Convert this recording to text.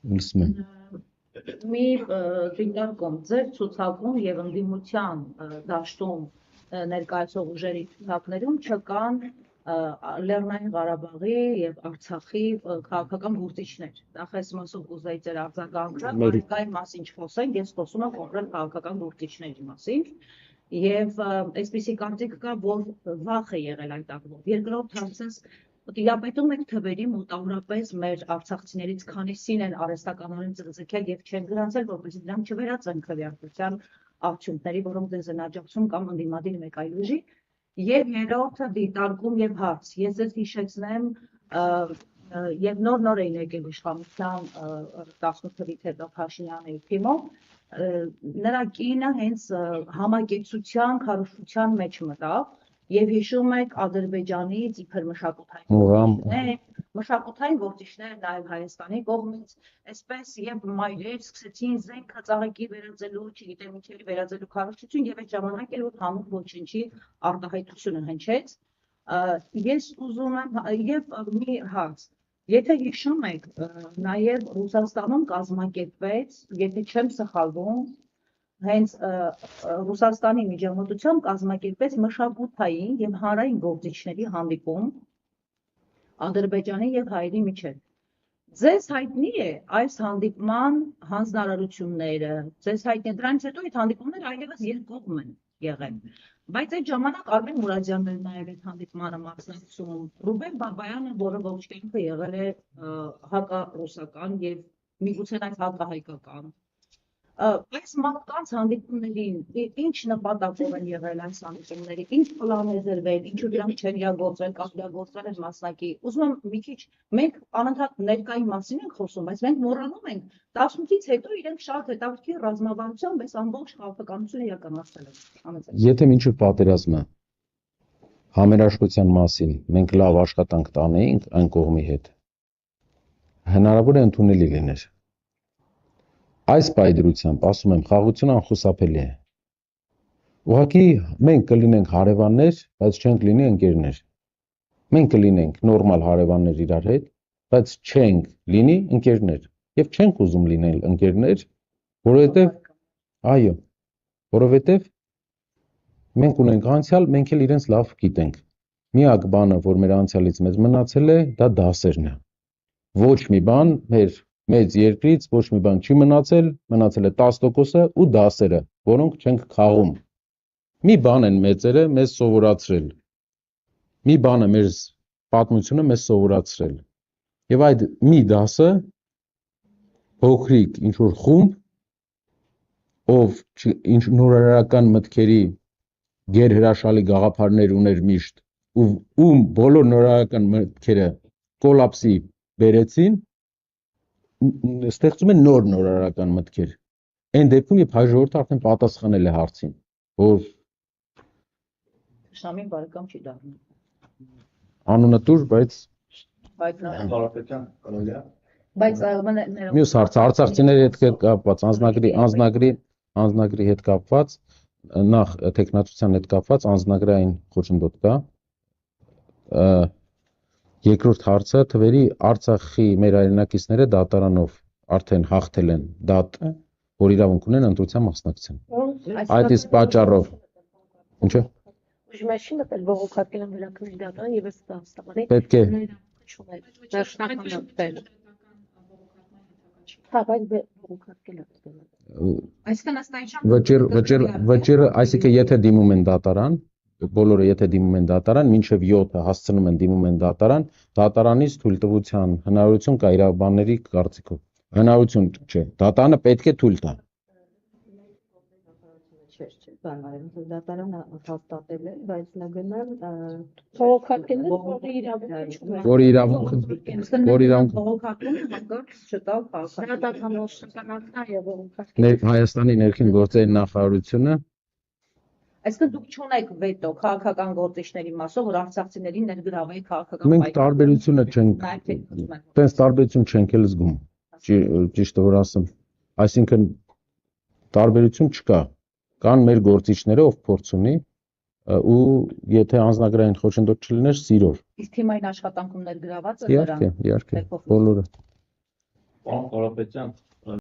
Լսում եմ։ Մի դիտարկում ձեր ցուցակում եւ ընդդիմության դաշտում ներկայացող ուժերի ցուցակներում չկան Լեռնային Ղարաբաղի եւ Արցախի քաղաքական գործիչներ։ Նախ այս մասով կուզեի ձեր արձագանքը, այլ մասին չխոսենք, ես խոսում եմ կոնկրետ քաղաքական գործիչների մասին։ Եվ այսպիսի կարծիք կա, որ վախ է եղել այդ ակտով։ Երկրորդ հարցս տիրապետում եք թվերի մոտավորապես մեր արցախցիներից քանիսին են արհեստականորեն ձգձգել եւ չեն գրանցել, որպեսզի դրանք չվերածեն քվեարկության արդյունքների, որոնք դες են աջակցում կամ ընդդիմադիր մեկ այլ ուժի։ Եվ երրորդը դիտարկում եւ հարց։ Ես ձեզ հիշեցնեմ եւ նոր էին եկել իշխանության 18 թվականից հետո Փաշինյանի թիմով, նրա կինը հենց համակեցության քարոզչության մեջ մտավ եւ հիշում եք Ադրբեջանից իբր մշակութային գործիչներ նաեւ Հայաստանի կողմից, այսպես եւ մայրեր սկսեցին զենքը ծաղիկի վերածելու, չգիտեմ ինչերի վերածելու քարոզչություն եւ այդ ժամանակ էր որ հանուն ոչնչի արտահայտությունը հնչեց։ Ես ուզում եմ եւ մի հարց, եթե հիշում եք, նաեւ Ռուսաստանում կազմակերպվեց, եթե չեմ սխալվում, հենց Ռուսաստանի միջամտությամբ կազմակերպեց մշակութային եւ հանրային գործիչների հանդիպում Ադրբեջանի եւ հայերի միջեւ։ Ձեզ հայտնի է այս հանդիպման հանձնարարությունները, ձեզ հայտնի է դրանից հետո այդ հանդիպումները այլևս երկկողմ են եղել։ Բայց այդ ժամանակ Արմեն Մուրադյանն էր նաեւ այդ հանդիպմանը մասնակցում, Ռուբեն Բաբայանը, որը ողջ կյանքը եղել է հակառուսական եւ միգուցե նաեւ հակահայկական։ Այս մարդկանց հանդիպումներին ինչ նպատակով են եղել այս հանդիպումները, ինչ պլան է դրվել, ինչու դրանք չեն իրագործվել կամ իրագործվել են մասնակի։ Ուզում եմ մի քիչ մենք անընդհատ ներկայի մասին ենք խոսում, բայց մենք մոռանում ենք 18-ից հետո իրենք շատ հետաքրքիր ռազմավարությամբ այս ամբողջ քաղաքականությունը իրականացրել են։ Եթե մինչև պատերազմը համերաշխության մասին մենք լավ աշխատանք տանեինք այն կողմի հետ, հնարավոր է ընդունելի լիներ։ Այս պայդրությամբ, ասում եմ, խաղաղությունը անխուսափելի է։ Ուղղակի մենք կլինենք հարևաններ, բայց չենք լինի ընկերներ։ Մենք կլինենք նորմալ հարևաններ իրար հետ, բայց չենք լինի ընկերներ։ Եվ չենք ուզում լինել ընկերներ, որովհետև մենք ունենք անցյալ, մենք էլ իրենց լավ գիտենք։ Միակ բանը, որ մեր անցյալից մեզ մնացել է, դա դասերն է։ Ոչ մի բան մեր մեծ երկրից ոչ մի բան չի մնացել է 10%-ը ու դասերը, որոնք չենք քաղում։ Մի բան են մեծերը մեզ սովորացրել։ Մի բանը մեր պատմությունը մեզ սովորացրել։ Եվ այդ մի դասը փոքրիկ ինչ որ խումբ, ով ինչ նորարարական մտքերի գերհրաշալի գաղափարներ ուներ միշտ, ում բոլոր նորարարական մտքերը կոլապսի բերեցին, ստեղծում են նոր նորարարական մտքեր։ Այն դեպքում երբ հայ ժողովուրդը արդեն պատասխանել է հարցին, որ Շամին բարեկամ չի դառնում։ Անունը տուր, բայց մյուս հարցը արցախցիների հետ կապված, անձնագրի հետ կապված, նախ տեխնացության հետ կապված անձնագրային խոչընդոտ կա։ Երկրորդ հարցը թվերի Արցախի մեր հայրենակիցները դատարանով արդեն հաղթել են դատ, որ իրավունք ունեն ընտրության մասնակցեն։ Այդ իսկ պատճառով ինչը Ուժմեշինը էլ բողոքարկել են վերականգնի դատարան եւ այս հաստատանի պետք է վճիռը, այսինքն եթե դիմում են դատարան, բոլորը եթե դիմում են դատարան, մինչև 7-ը հասցնում են դիմում են դատարան, դատարանից թույլտվության հնարավորություն կա իրավաբանների կարծիքով։ Հնարավորություն չէ, դատարանը պետք է թույլ տա։ Դատարանը հաստատել է, բայց նգնալ բողոքարկել է, որ իրավունք Հայաստանի ներքին գործերի նախարարությունը Այսինքն դուք չունեք վետո քաղաքական գործիչների մասով, որ արցախցիներին ներգրավեի քաղաքական Մենք տարբերությունը չենք, տենց տարբերություն չենք էլ զգում, ճիշտը որ ասեմ, այսինքն տարբերություն չկա, կան մեր գործիչները, ով փորձ ունի ու եթե անձնագրային խոչընդոտ չլիներ, սիրով։ Իսկ թիմային աշխատանքում ներգրաված է նրան։ Իհարկե, բոլորը։ Պարոն Կարապետյան,